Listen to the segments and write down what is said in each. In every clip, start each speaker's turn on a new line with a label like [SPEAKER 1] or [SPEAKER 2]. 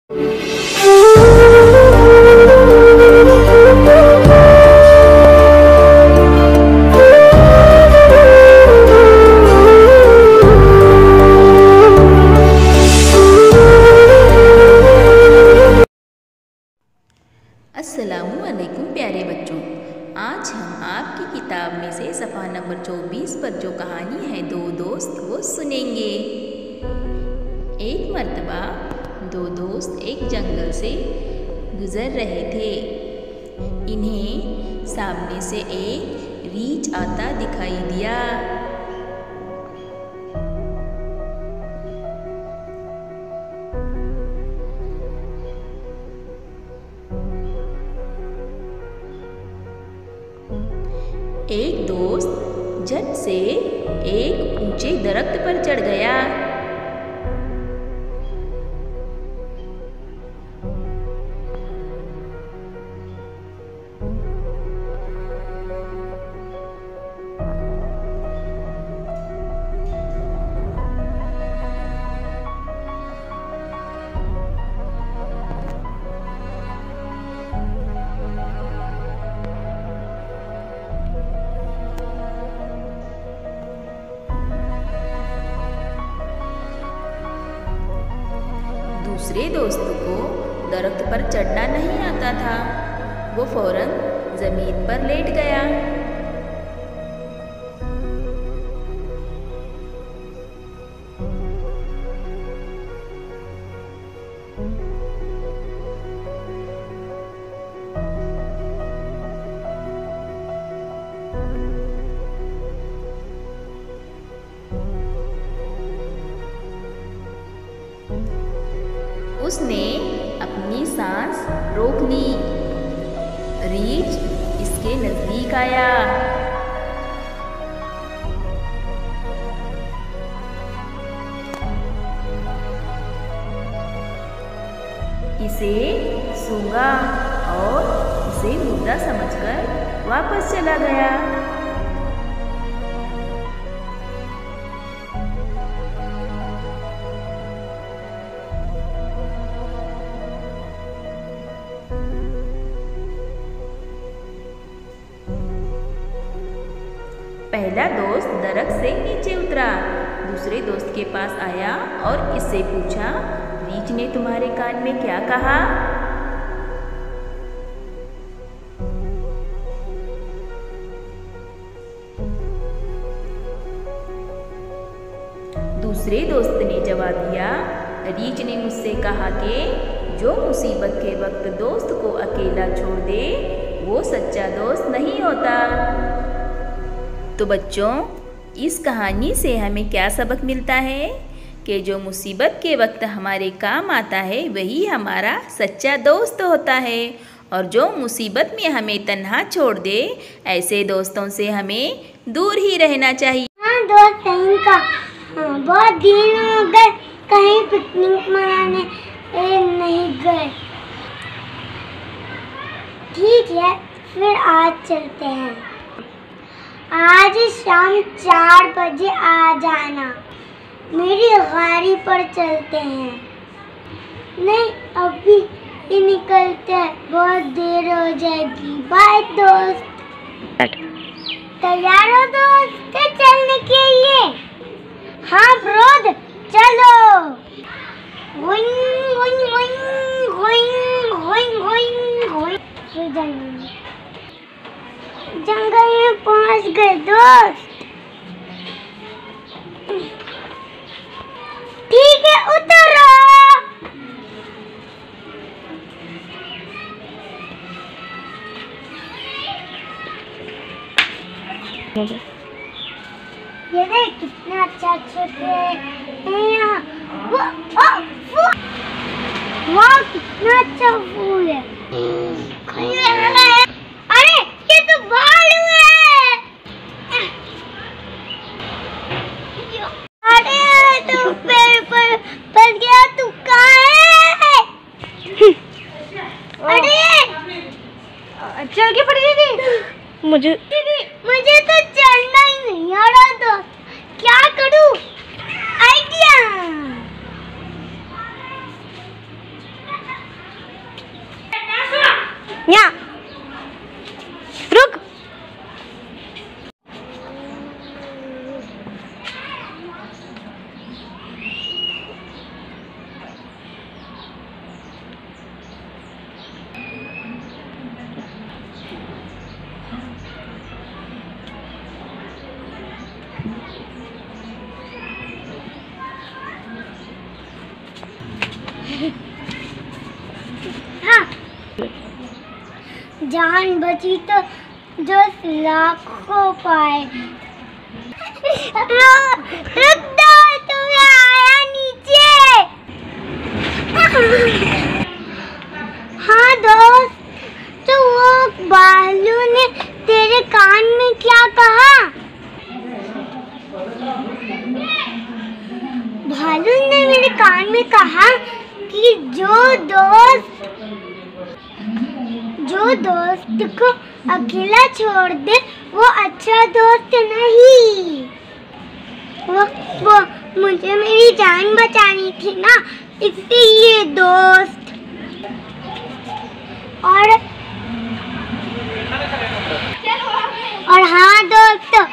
[SPEAKER 1] अस्सलामुअलैकुम प्यारे बच्चों, आज हम आपकी किताब में से सफ़ा नंबर 24 पर जो कहानी है दो दोस्त वो सुनेंगे। एक मर्तबा दो दोस्त एक जंगल से गुज़र रहे थे। इन्हें सामने से एक रीछ आता दिखाई दिया। एक दोस्त झट से एक ऊंचे दरख्त पर चढ़ गया। दूसरे दोस्त को दरख्त पर चढ़ना नहीं आता था। वो फौरन जमीन पर लेट गया। उसने अपनी सांस रोक ली। रीछ इसके नजदीक आया। इसे सूंघा और इसे मुर्दा समझकर वापस चला गया। पहला दोस्त दरख्त से नीचे उतरा, दूसरे दोस्त के पास आया और इससे पूछा, रीछ ने तुम्हारे कान में क्या कहा? दूसरे दोस्त ने जवाब दिया, रीछ ने मुझसे कहा कि जो मुसीबत के वक्त दोस्त को अकेला छोड़ दे वो सच्चा दोस्त नहीं होता। तो बच्चों, इस कहानी से हमें क्या सबक मिलता है कि जो मुसीबत के वक्त हमारे काम आता है वही हमारा सच्चा दोस्त होता है, और जो मुसीबत में हमें तन्हा छोड़ दे ऐसे दोस्तों से हमें दूर ही रहना चाहिए।
[SPEAKER 2] हाँ दोस्त, कहीं का बहुत दिन हो गए कहीं पिकनिक मनाने नहीं गए। ठीक है, फिर आज चलते हैं। आज शाम 4 बजे आ जाना। मेरी गाड़ी पर चलते हैं। नहीं, अभी ही निकलते हैं, बहुत देर हो जाएगी। बाय दोस्त। तैयार हो दोस्त चलने के लिए? हाँ ब्रोद, चलो। जंगल में पहुंच गए दोस्त। ठीक है, उतरो। ये देख कितना अच्छा छोटे हैं यहाँ। वाह, कितना अच्छा फूल है। अरे ये तो भालू है। अरे तू पेड़ पर फंस गया, तू कहाँ है? अरे चल के पड़ जाएगी। मुझे तो चढ़ना ही नहीं आ रहा, तो क्या करूं? आइडिया। यहाँ रुक। हाँ, जान बची तो जो लाखों पाए। रुक दो, तुम्हें आया नीचे। हाँ दोस्त, तो वो भालू ने तेरे कान में क्या कहा? भालू ने मेरे कान में कहा कि जो दोस्त को अकेला छोड़ दे वो अच्छा दोस्त नहीं। वो मुझे मेरी जान बचानी थी ना, इसलिए दोस्त। और हाँ दोस्तों,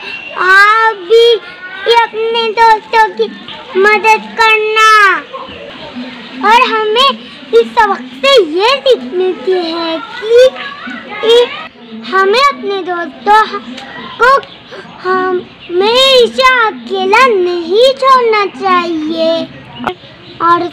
[SPEAKER 2] आप भी अपने दोस्तों की मदद करना। और हमें इस सबक से ये सीख मिलती है कि हमें अपने दोस्तों को हमेशा अकेला नहीं छोड़ना चाहिए। और